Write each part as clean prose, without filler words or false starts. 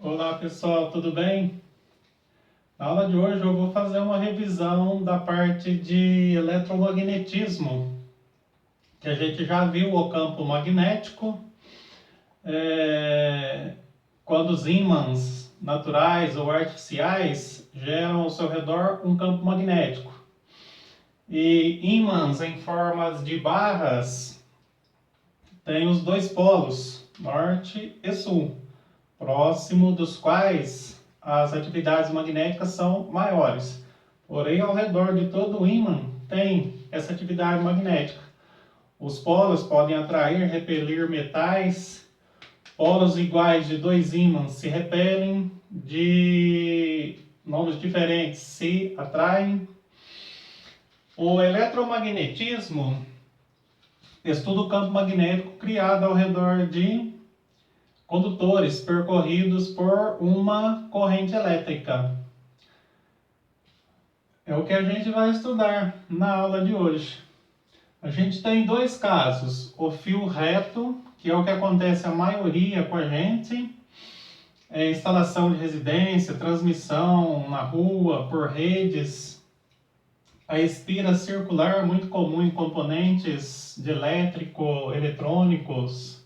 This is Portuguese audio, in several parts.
Olá pessoal, tudo bem? Na aula de hoje eu vou fazer uma revisão da parte de eletromagnetismo, que a gente já viu o campo magnético, quando os ímãs naturais ou artificiais geram ao seu redor um campo magnético. E ímãs em formas de barras têm os dois polos, norte e sul, próximo dos quais as atividades magnéticas são maiores. Porém, ao redor de todo o ímã tem essa atividade magnética. Os polos podem atrair, repelir metais. Polos iguais de dois ímãs se repelem, de nomes diferentes se atraem. O eletromagnetismo estuda o campo magnético criado ao redor de condutores percorridos por uma corrente elétrica. É o que a gente vai estudar na aula de hoje. A gente tem dois casos: o fio reto, que é o que acontece a maioria com a gente, instalação de residência, transmissão na rua, por redes. A espira circular, muito comum em componentes de elétrico, eletrônicos.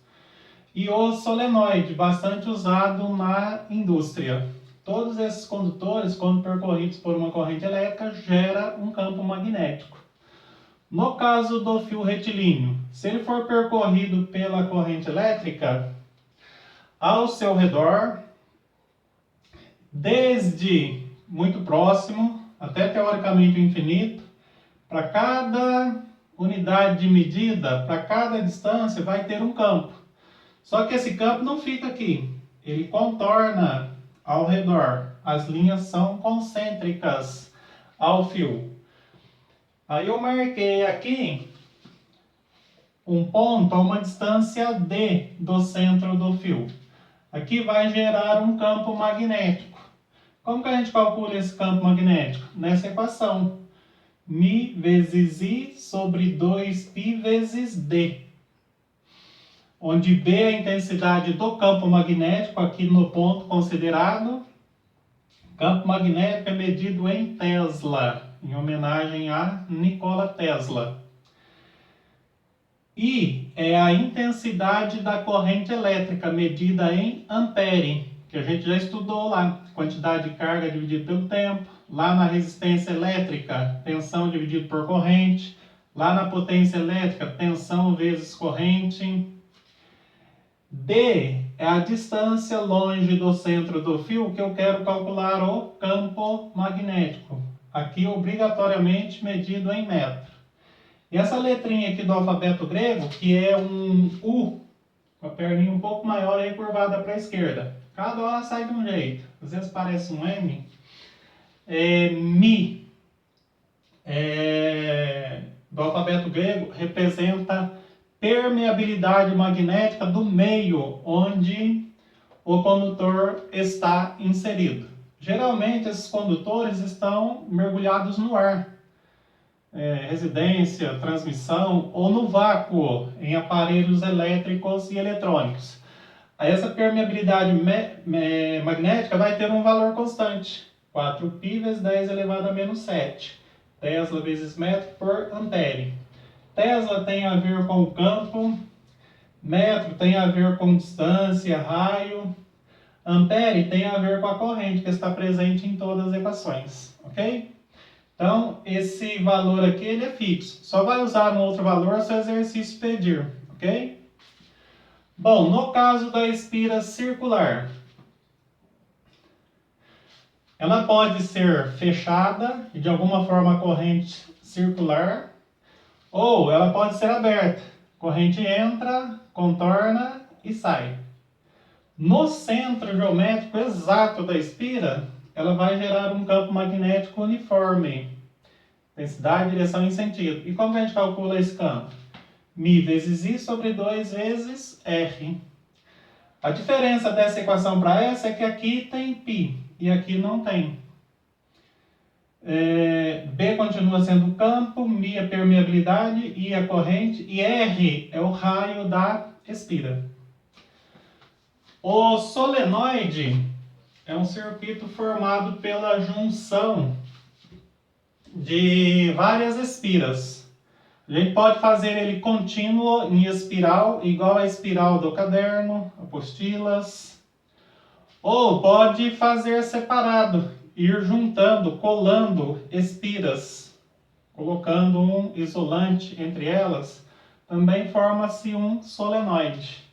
E o solenoide, bastante usado na indústria. Todos esses condutores, quando percorridos por uma corrente elétrica, gera um campo magnético. No caso do fio retilíneo, se ele for percorrido pela corrente elétrica, ao seu redor, desde muito próximo até teoricamente infinito, para cada unidade de medida, para cada distância, vai ter um campo. Só que esse campo não fica aqui, ele contorna ao redor. As linhas são concêntricas ao fio. Aí eu marquei aqui um ponto a uma distância D do centro do fio. Aqui vai gerar um campo magnético. Como que a gente calcula esse campo magnético? Nessa equação. Mi vezes I sobre 2π vezes D. Onde B é a intensidade do campo magnético, aqui no ponto considerado. Campo magnético é medido em Tesla, em homenagem a Nikola Tesla. I é a intensidade da corrente elétrica, medida em ampere, que a gente já estudou lá. Quantidade de carga dividido pelo tempo. Lá na resistência elétrica, tensão dividido por corrente. Lá na potência elétrica, tensão vezes corrente. D é a distância longe do centro do fio que eu quero calcular o campo magnético. Aqui obrigatoriamente medido em metro. E essa letrinha aqui do alfabeto grego, que é um U, com a perninha um pouco maior e curvada para a esquerda. Cada hora sai de um jeito. Às vezes parece um M. Mi, do alfabeto grego, representa permeabilidade magnética do meio onde o condutor está inserido. Geralmente esses condutores estão mergulhados no ar, residência, transmissão, ou no vácuo, em aparelhos elétricos e eletrônicos. Essa permeabilidade magnética vai ter um valor constante, 4π vezes 10 elevado a menos 7, Tesla vezes metro por ampere. Tesla tem a ver com o campo, metro tem a ver com distância, raio, ampere tem a ver com a corrente que está presente em todas as equações, ok? Então, esse valor aqui ele é fixo, só vai usar um outro valor se o exercício pedir, ok? Bom, no caso da espira circular, ela pode ser fechada e de alguma forma a corrente circular, ou ela pode ser aberta. Corrente entra, contorna e sai. No centro geométrico exato da espira, ela vai gerar um campo magnético uniforme. Intensidade, direção e sentido. E como a gente calcula esse campo? Mi vezes I sobre 2 vezes R. A diferença dessa equação para essa é que aqui tem π e aqui não tem. B continua sendo o campo, Mi a permeabilidade, I a corrente e R é o raio da espira. O solenoide é um circuito formado pela junção de várias espiras. A gente pode fazer ele contínuo em espiral, igual a espiral do caderno, apostilas. Ou pode fazer separado, ir juntando, colando espiras, colocando um isolante entre elas, também forma-se um solenoide.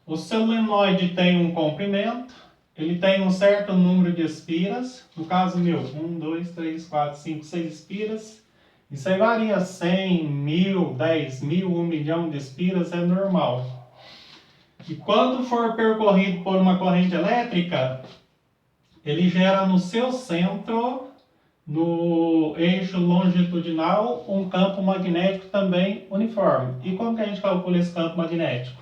O solenoide tem um comprimento, ele tem um certo número de espiras, no caso meu, 1, 2, 3, 4, 5, 6 espiras. Isso aí varia 100, 1000, 10.000, 1 milhão de espiras, é normal. E quando for percorrido por uma corrente elétrica, ele gera no seu centro, no eixo longitudinal, um campo magnético também uniforme. E como que a gente calcula esse campo magnético?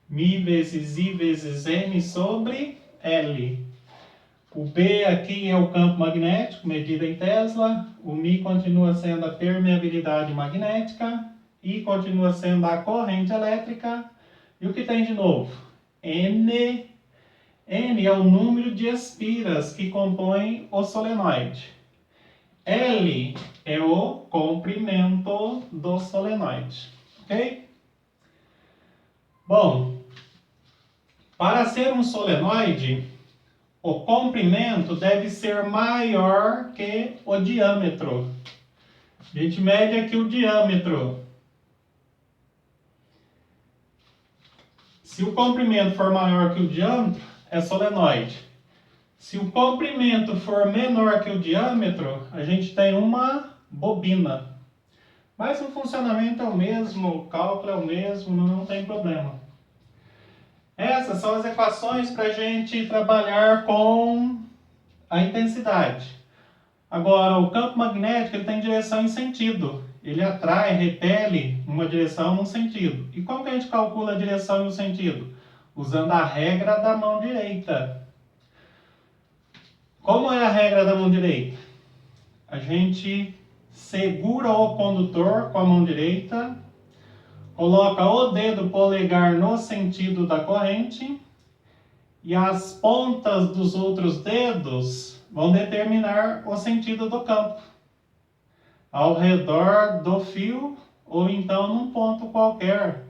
Mi vezes I vezes N sobre L. O B aqui é o campo magnético, medido em Tesla. O Mi continua sendo a permeabilidade magnética. I continua sendo a corrente elétrica. E o que tem de novo? N. N é o número de espiras que compõem o solenoide. L é o comprimento do solenoide. Ok? Bom, para ser um solenoide, o comprimento deve ser maior que o diâmetro. A gente mede aqui o diâmetro. Se o comprimento for maior que o diâmetro, é solenoide. Se o comprimento for menor que o diâmetro, a gente tem uma bobina. Mas o funcionamento é o mesmo, o cálculo é o mesmo, não tem problema. Essas são as equações para a gente trabalhar com a intensidade. Agora, o campo magnético ele tem direção e sentido. Ele atrai, repele uma direção e um sentido. E como que a gente calcula a direção e o sentido? Usando a regra da mão direita. Como é a regra da mão direita? A gente segura o condutor com a mão direita, coloca o dedo polegar no sentido da corrente e as pontas dos outros dedos vão determinar o sentido do campo ao redor do fio ou então num ponto qualquer,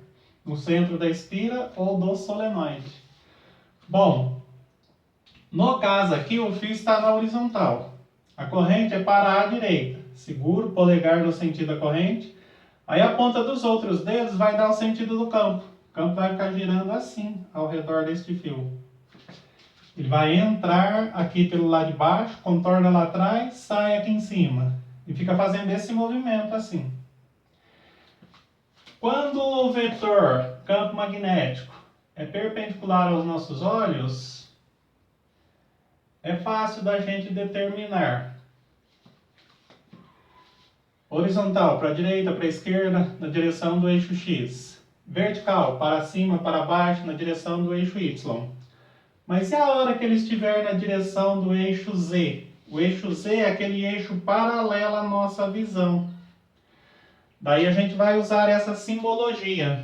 no centro da espira ou do solenoide. Bom, no caso aqui o fio está na horizontal. A corrente é para a direita. Seguro o polegar no sentido da corrente. Aí a ponta dos outros dedos vai dar o sentido do campo. O campo vai ficar girando assim ao redor deste fio. Ele vai entrar aqui pelo lado de baixo, contorna lá atrás, sai aqui em cima. E fica fazendo esse movimento assim. Quando o vetor campo magnético é perpendicular aos nossos olhos, é fácil da gente determinar. Horizontal para a direita, para a esquerda, na direção do eixo X. Vertical, para cima, para baixo, na direção do eixo Y. Mas e a hora que ele estiver na direção do eixo Z? O eixo Z é aquele eixo paralelo à nossa visão. Daí a gente vai usar essa simbologia.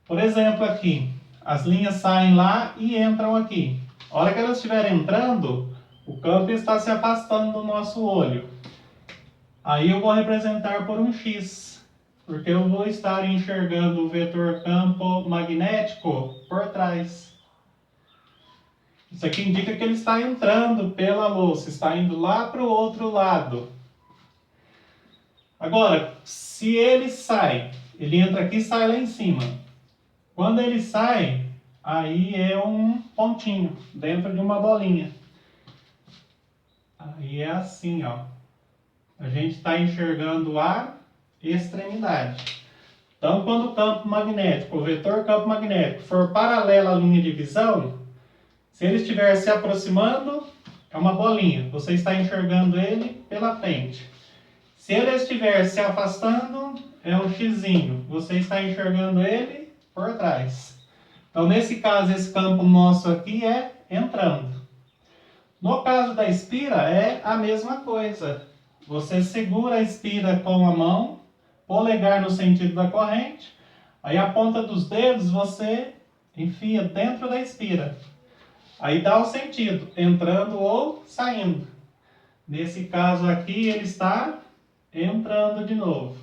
Por exemplo, aqui, as linhas saem lá e entram aqui. A hora que elas estiverem entrando, o campo está se afastando do nosso olho. Aí eu vou representar por um X, porque eu vou estar enxergando o vetor campo magnético por trás. Isso aqui indica que ele está entrando pela louça, está indo lá para o outro lado. Agora, se ele sai, ele entra aqui e sai lá em cima. Quando ele sai, aí é um pontinho dentro de uma bolinha. Aí é assim, ó. A gente está enxergando a extremidade. Então, quando o campo magnético, o vetor campo magnético, for paralelo à linha de visão, se ele estiver se aproximando, é uma bolinha. Você está enxergando ele pela frente. Se ele estiver se afastando, é um xizinho. Você está enxergando ele por trás. Então, nesse caso, esse campo nosso aqui é entrando. No caso da espira, é a mesma coisa. Você segura a espira com a mão, polegar no sentido da corrente, aí a ponta dos dedos você enfia dentro da espira. Aí dá o sentido, entrando ou saindo. Nesse caso aqui, ele está entrando de novo.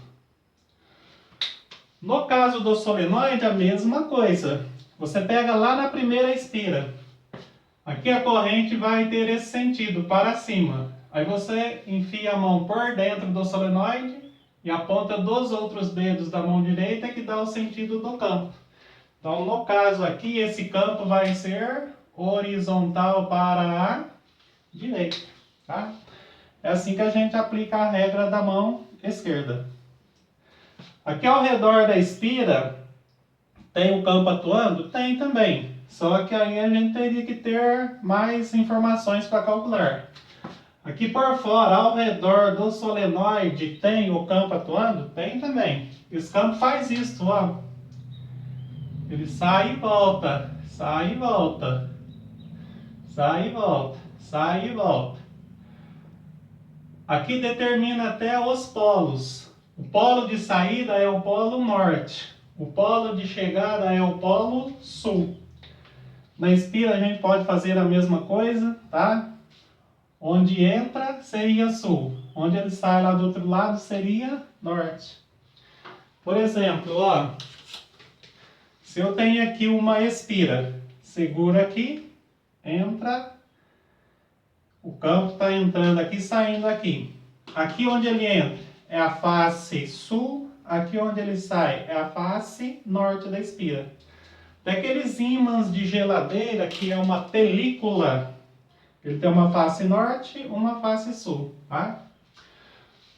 No caso do solenoide, a mesma coisa. Você pega lá na primeira espira. Aqui a corrente vai ter esse sentido, para cima. Aí você enfia a mão por dentro do solenoide e a ponta dos outros dedos da mão direita que dá o sentido do campo. Então, no caso aqui, esse campo vai ser horizontal para a direita, tá? É assim que a gente aplica a regra da mão esquerda. Aqui ao redor da espira, tem o campo atuando? Tem também. Só que aí a gente teria que ter mais informações para calcular. Aqui por fora, ao redor do solenoide, tem o campo atuando? Tem também. Esse campo faz isso, ó. Ele sai e volta, sai e volta, sai e volta, sai e volta. Aqui determina até os polos. O polo de saída é o polo norte. O polo de chegada é o polo sul. Na espira a gente pode fazer a mesma coisa, tá? Onde entra seria sul. Onde ele sai lá do outro lado seria norte. Por exemplo, ó. Se eu tenho aqui uma espira, segura aqui, entra. O campo está entrando aqui, saindo aqui. Aqui onde ele entra é a face sul. Aqui onde ele sai é a face norte da espira. Tem aqueles ímãs de geladeira que é uma película. Ele tem uma face norte e uma face sul, tá?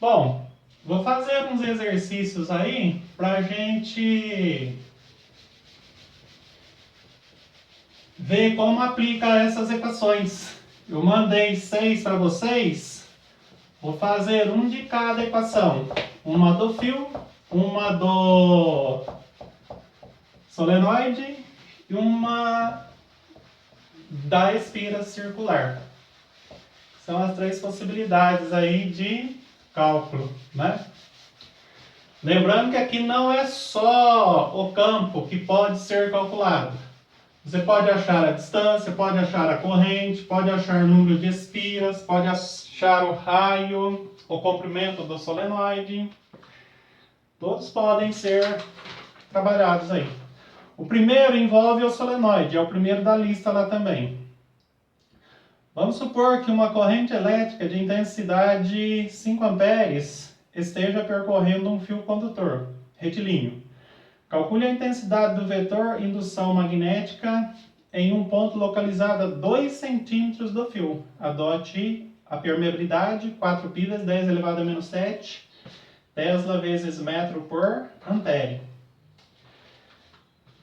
Bom, vou fazer uns exercícios aí pra gente ver como aplica essas equações. Eu mandei 6 para vocês. Vou fazer um de cada equação. Uma do fio, uma do solenoide e uma da espira circular. São as 3 possibilidades aí de cálculo, né? Lembrando que aqui não é só o campo que pode ser calculado. Você pode achar a distância, pode achar a corrente, pode achar o número de espiras, pode achar o raio, o comprimento do solenoide. Todos podem ser trabalhados aí. O primeiro envolve o solenoide, é o primeiro da lista lá também. Vamos supor que uma corrente elétrica de intensidade 5 amperes esteja percorrendo um fio condutor retilíneo. Calcule a intensidade do vetor indução magnética em um ponto localizado a 2 centímetros do fio. Adote a permeabilidade 4 π × 10 elevado a menos 7 Tesla vezes metro por ampere.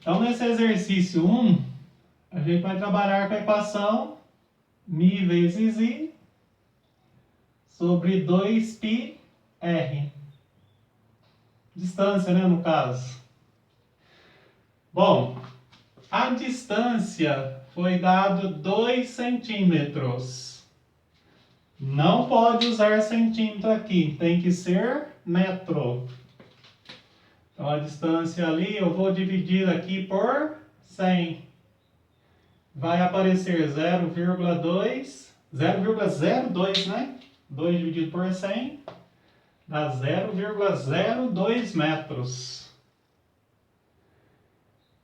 Então, nesse exercício 1, a gente vai trabalhar com a equação μ vezes I sobre 2πr. Distância, né, no caso. Bom, a distância foi dado 2 centímetros. Não pode usar centímetro aqui, tem que ser metro. Então, a distância ali eu vou dividir aqui por 100. Vai aparecer 0,02, né? 2 dividido por 100 dá 0,02 metros.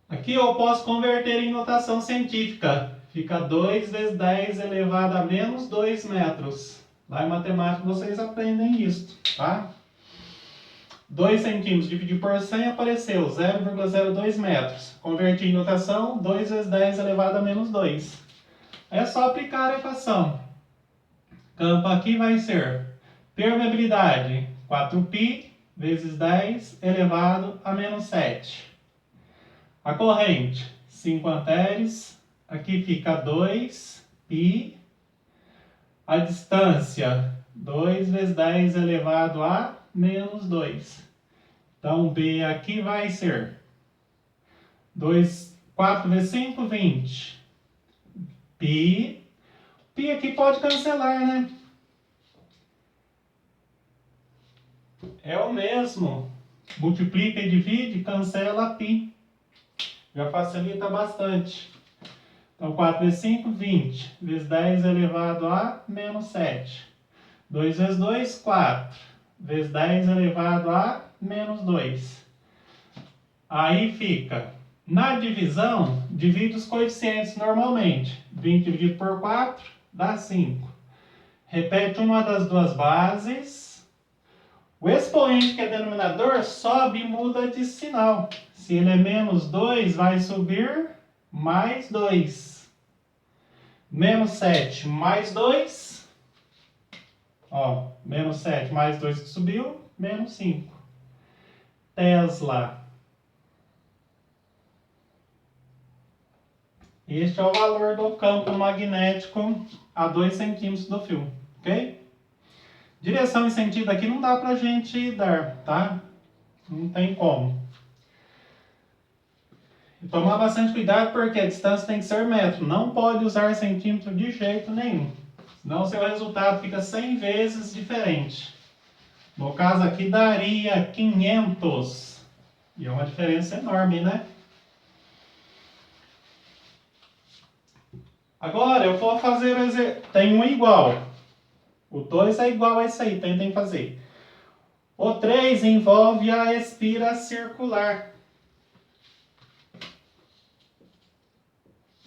Aqui eu posso converter em notação científica. Fica 2 vezes 10 elevado a menos 2 metros. Lá em matemática vocês aprendem isso, tá? 2 centímetros dividido por 100 apareceu 0,02 metros. Converti em notação, 2 vezes 10 elevado a menos 2. É só aplicar a equação. Campo aqui vai ser permeabilidade 4π vezes 10 elevado a menos 7. A corrente 5 amperes, aqui fica 2π. A distância 2 vezes 10 elevado a menos 2. Então, B aqui vai ser 4 vezes 5, 20. Π. Π aqui pode cancelar, né? É o mesmo. Multiplica e divide, cancela π. Já facilita bastante. Então, 4 vezes 5, 20. Vezes 10 elevado a menos 7. 2 vezes 2, 4. Vezes 10 elevado a menos 2. Aí fica, na divisão, divide os coeficientes normalmente. 20 dividido por 4 dá 5. Repete uma das duas bases. O expoente, que é denominador, sobe e muda de sinal. Se ele é menos 2, vai subir mais 2. Menos 7 mais 2. Ó, menos 7 mais 2 que subiu, menos 5. Tesla. Este é o valor do campo magnético a 2 centímetros do fio, ok? Direção e sentido aqui não dá pra gente dar, tá? Não tem como. E tomar bastante cuidado porque a distância tem que ser metro. Não pode usar centímetro de jeito nenhum. Senão seu resultado fica 100 vezes diferente. No caso aqui daria 500. E é uma diferença enorme, né? Agora eu vou fazer o exercício. Tem um igual. O 2 é igual a esse aí, tentem fazer. O 3 envolve a espira circular.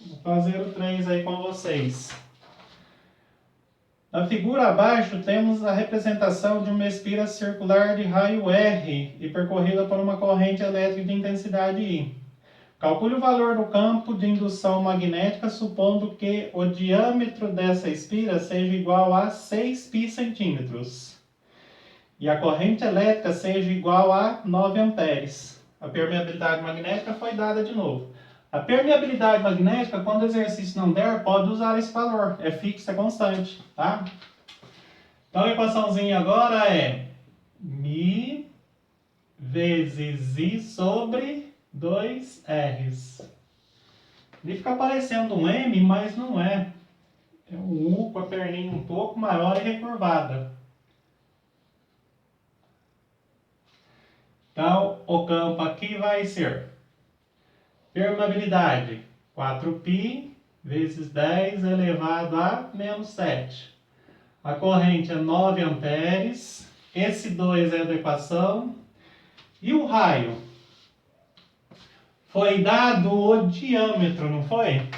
Vou fazer o 3 aí com vocês. Na figura abaixo temos a representação de uma espira circular de raio R e percorrida por uma corrente elétrica de intensidade I. Calcule o valor do campo de indução magnética supondo que o diâmetro dessa espira seja igual a 6 π centímetros e a corrente elétrica seja igual a 9 amperes. A permeabilidade magnética foi dada de novo. A permeabilidade magnética, quando o exercício não der, pode usar esse valor. É fixo, é constante, tá? Então a equaçãozinha agora é μ vezes I sobre 2Rs. Ele fica parecendo um M, mas não é. É um U com a perninha um pouco maior e recurvada. Então, o campo aqui vai ser permeabilidade 4π vezes 10 elevado a menos 7. A corrente é 9 amperes. Esse 2 é da equação. E o raio? Foi dado o diâmetro, não foi?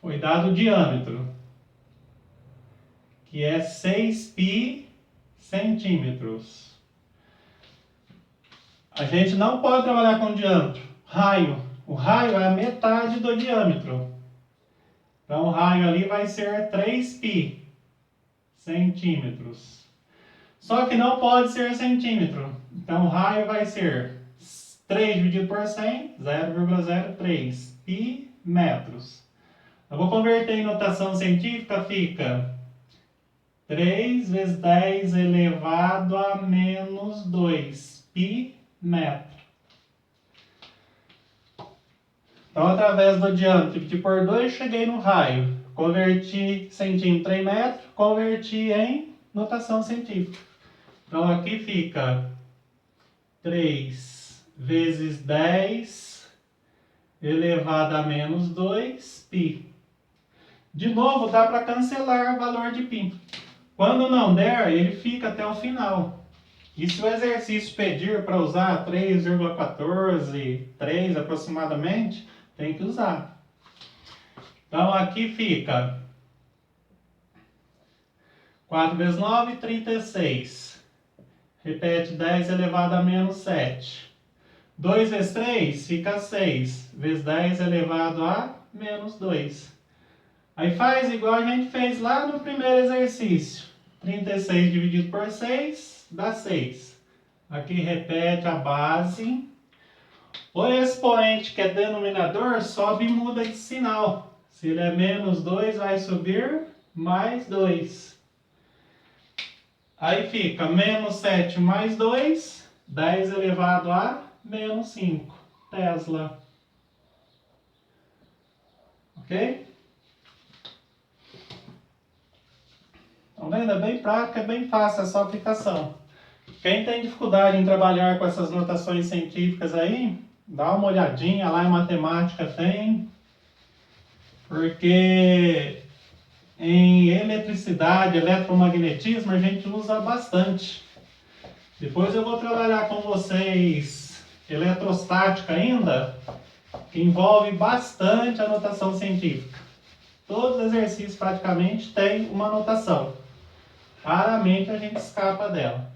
Foi dado o diâmetro, que é 6 π centímetros. A gente não pode trabalhar com diâmetro. Raio. O raio é a metade do diâmetro. Então, o raio ali vai ser 3 π centímetros. Só que não pode ser centímetro. Então, o raio vai ser 3 dividido por 100, 0,03 π metros. Eu vou converter em notação científica, fica 3 vezes 10 elevado a menos 2 π metro. Então, através do diâmetro dividido por 2, cheguei no raio. Converti centímetro em metro, converti em notação científica. Então, aqui fica 3 vezes 10 elevado a menos 2 π. De novo, dá para cancelar o valor de π. Quando não der, ele fica até o final. E se o exercício pedir para usar 3,14, 3 aproximadamente, tem que usar. Então, aqui fica 4 vezes 9, 36. Repete 10 elevado a menos 7. 2 vezes 3 fica 6. Vezes 10 elevado a menos 2. Aí faz igual a gente fez lá no primeiro exercício. 36 dividido por 6 dá 6. Aqui repete a base. O expoente, que é denominador, sobe e muda de sinal. Se ele é menos 2, vai subir mais 2. Aí fica menos 7 mais 2, 10 elevado a menos 5. Tesla. Ok? Estão vendo? É bem prático, é bem fácil, é só aplicação. Quem tem dificuldade em trabalhar com essas notações científicas aí, Dá uma olhadinha lá em matemática tem, porque em eletricidade, eletromagnetismo a gente usa bastante. Depois eu vou trabalhar com vocês eletrostática ainda, que envolve bastante a notação científica. Todos os exercícios praticamente têm uma notação. Raramente a gente escapa dela.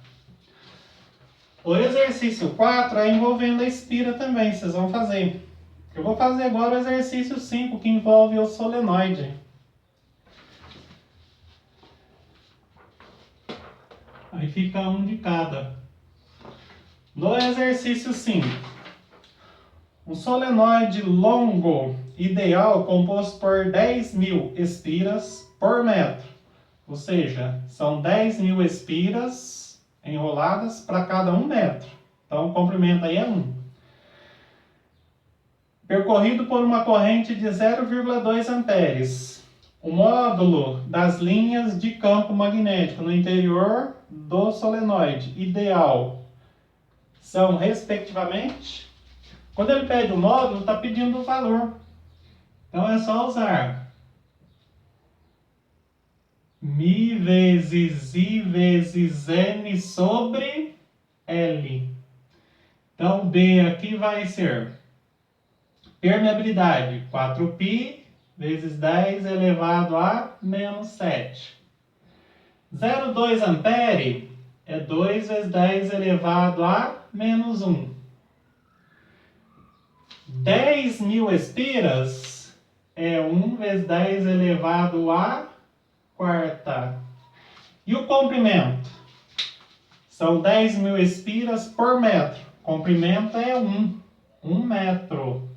O exercício 4 é envolvendo a espira também, vocês vão fazer. Eu vou fazer agora o exercício 5, que envolve o solenoide. Aí fica um de cada. No exercício 5, um solenoide longo ideal composto por 10.000 espiras por metro. Ou seja, são 10.000 espiras enroladas para cada 1 metro. Então o comprimento aí é 1. Percorrido por uma corrente de 0,2 amperes. O módulo das linhas de campo magnético no interior do solenoide ideal são, respectivamente... Quando ele pede o módulo, está pedindo o valor. Então é só usar μ vezes I vezes N sobre L. Então B aqui vai ser permeabilidade 4π vezes 10 elevado a menos 7. 0,2 ampere é 2 vezes 10 elevado a menos 1. 10.000 espiras é 1 vezes 10 elevado a quarta. E o comprimento? São 10.000 espiras por metro. Comprimento é 1 metro.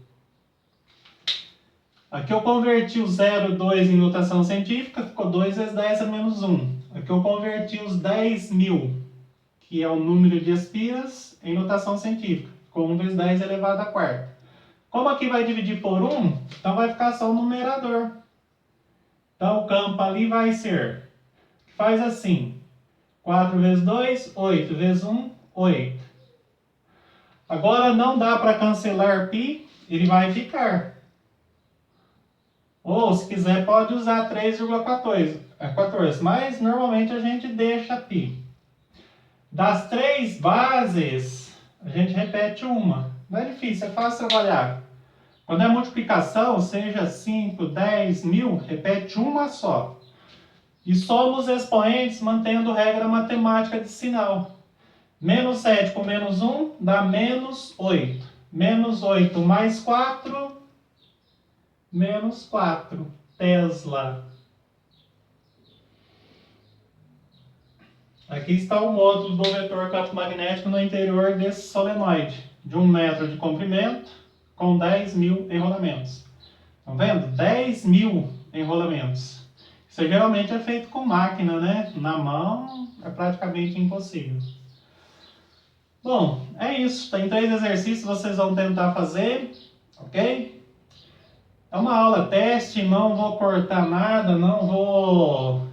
Aqui eu converti o 0,2 em notação científica, ficou 2 vezes 10 a menos 1. Aqui eu converti os 10.000, que é o número de espiras, em notação científica. Ficou 1 vezes 10 elevado a quarta. Como aqui vai dividir por 1, então vai ficar só o numerador. Então o campo ali vai ser, faz assim, 4 vezes 2, 8 vezes 1, 8. Agora não dá para cancelar π, ele vai ficar. Ou se quiser pode usar 3,14, mas normalmente a gente deixa π. Das 3 bases, a gente repete uma. Não é difícil, é fácil trabalhar. Quando é multiplicação, seja 5, 10, 1000, repete uma só. E soma os expoentes mantendo regra matemática de sinal. Menos 7 com menos 1 dá menos 8. Menos 8 mais 4, menos 4. Tesla. Aqui está o módulo do vetor campo magnético no interior desse solenoide, de 1 metro de comprimento, com 10.000 enrolamentos. Estão vendo? 10.000 enrolamentos. Isso geralmente é feito com máquina, né? Na mão é praticamente impossível. Bom, é isso. Tem 3 exercícios, vocês vão tentar fazer, ok? É uma aula teste, não vou cortar nada, não vou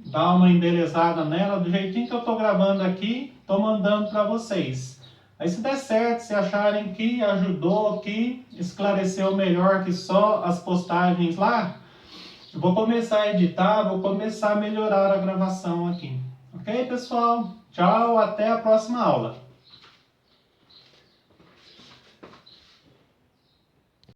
dar uma embelezada nela. Do jeitinho que eu estou gravando aqui, estou mandando para vocês. Aí se der certo, se acharem que ajudou, que esclareceu melhor que só as postagens lá, eu vou começar a editar, vou começar a melhorar a gravação aqui. Ok, pessoal? Tchau, até a próxima aula.